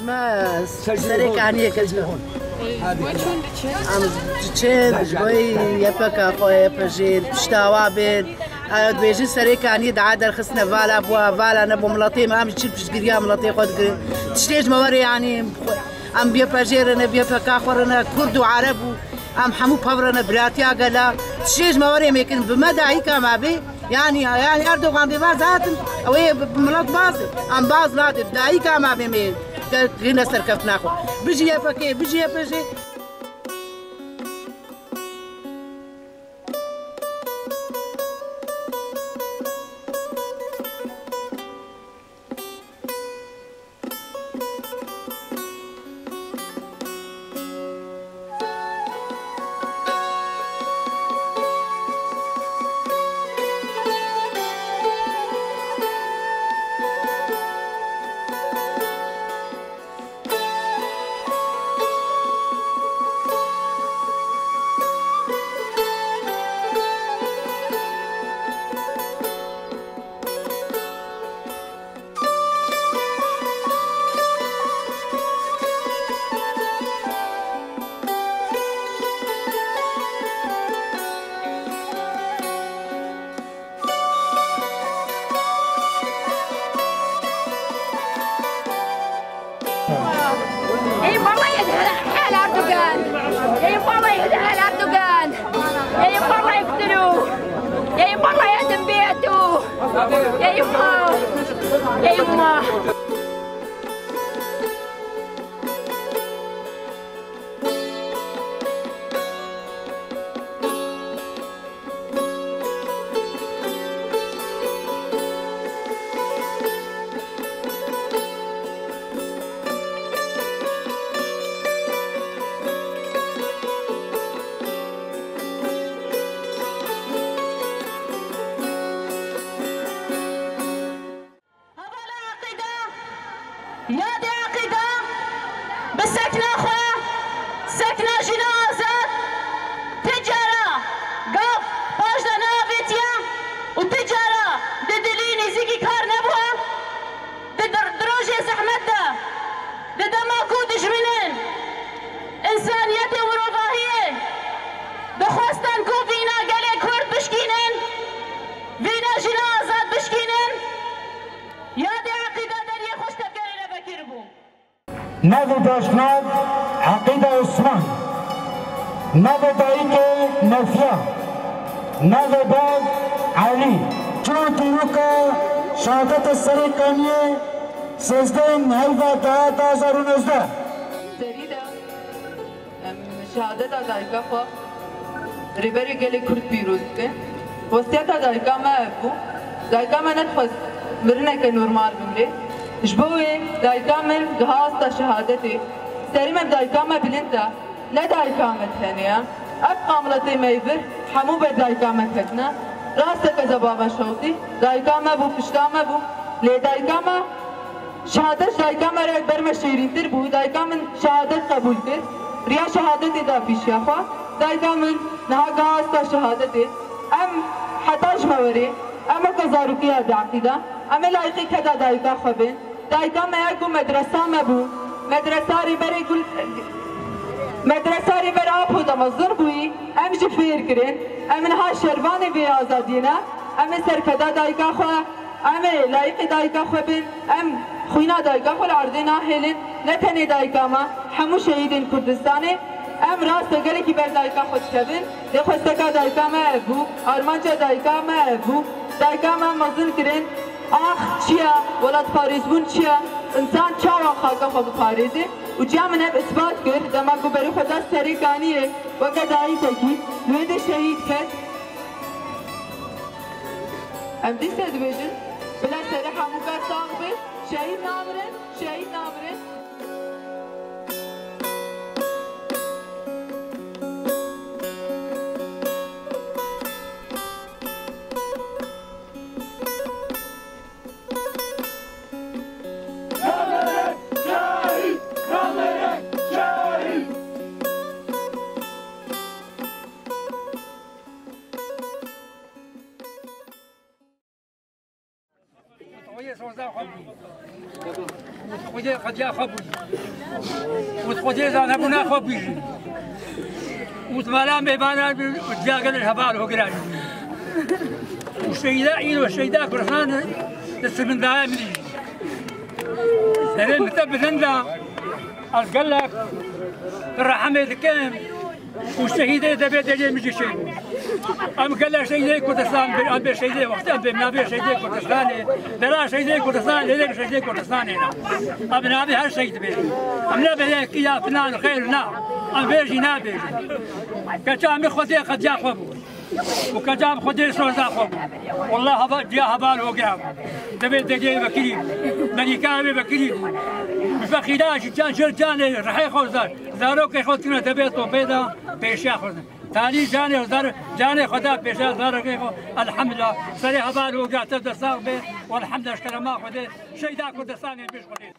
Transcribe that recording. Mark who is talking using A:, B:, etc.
A: ما سريك عني كذا چند جوی یپک آخوی پجیر پشتاوا بین بیشتر سری کانی دعادر خسنا والا بوا والا نبو ملاطي ما أمشي بش قريا ملاطي خود تشتيج مواري يعني أم بيا بجيرنا بيا بكاخورنا كرد وعرب أم حمو بحورنا براتيا قلا تشتيج مواري ممكن بمدى هيك ما بي يعني أردوغان بباز هاتن أو هي بملاط باز أم باز لا تبدأ هيك ما بي مين غير سركف ناخو بيجي يبكي بيجي يبجي
B: اي والله يدهن حال اردوغان اي والله يدهن اردوغان اي والله يقتلوه اي والله يهدم بيته يا يما يا يما
C: يا دي عقيدة بالسكنة أخويا سكنة جنازة تجارة قف باجدة نافيتيا وتجارة ددليني زيكي كار نبوها دروجي زحمتها ددماكو دجمنين إنسانيتي ورفاهية دخواستن كو فينا قالي كورد بشكينين فينا جنازة بشكينين يا دي عقيدة دريا خوش تبقى بكير بو
D: نادي داشناد عقيدة عثمان نادي دايكي نفيا نادي باب علي شو تروكا شهادة السريكانية سيزدين هيفا تا 2019
E: سريدة شهادة دايكا خو ريبري قالي كرد بيروز بي وستيتا دايكا ما أبو دايكا ما نتفز مرنا كنورمال بمري جبوي دايكامل جهازتا شهادتي سريمة دايكاما بلنتا لا دايكامة ثانية أبقى ملتي ميبر حمو بدايكامة ثنا راسك زبابا شوتي دايكاما بو فشتاما بو لي دايكاما شهادة دايكاما رأي برمى شيرين تر بو دايكاما شهادة قبول تر ريا شهادتي دا بيش يا خوا دايكاما نها جهازتا شهادتي أم حتاج موري أما كزاروكيا بعقيدة أما لايقي كذا دايكا خبين دايكا ما يكون مدرسة مبو مدرسة ريبري كل مدرسة ريبر آبو دمزر بوي أم جفير كرين أم نها شرباني بي آزادينا أم سركدا دايكا خوا أم لايقي دايكا خبين أم خوينا دايكا خوا العرضينا هيلين نتني دايكا ما حمو شهيدين كردستاني ام راست گلی کی بر دایکا خود کبین ده خوستکا دایکا ما ابو آرمانجا دایکا ما ابو دایکا ما مزن کرین آخ چیا ولاد پاریز بون چیا انسان چاوا خاکا خود پاریزی و جا من اب اثبات کرد دما کو بری خدا سری کانیه وگا دایکا کی نوید شهید کرد ام دی سد بیجن بلا سری حمو کار ساق بید شهید نامرن شهید نامرن
F: ويا شهيدي قد يا خبوي وتخدي زانا بنا خبيجي وتمالا ميبانا وتجاقل الهبال وقراني والشهيداء إيلو الشهيداء كرسان تسمن دائمني سنين مثبت عنده قال لك الرحمة كام والشهيدة دبيت اللي مجي شيء أم قال لك شهيدة كردستان أم بشهيدة وقت أم بنابي شهيدة كردستان بلا شهيدة كردستان ليك شهيدة كردستان هنا أم نابي هر شهيد بيجي أم نابي هيك يا فلان خير نا أم بيجي نابي كجام خدي قد يا خبو وكجام خدي سوزا خبو والله هبا جا هبال وقام دبيت دجي بكريم ملكامي بكريم بفخيلاش جان جرجاني رحي خوزار زاروك خود كنا دبيت وبيدا بيشا خوزار ثاني جاني وزار جاني خدا بيشا زارك الحمد لله سري هبال وقعت دساق به والحمد لله اشكر ما خدي شيدا كردستاني بيش خدي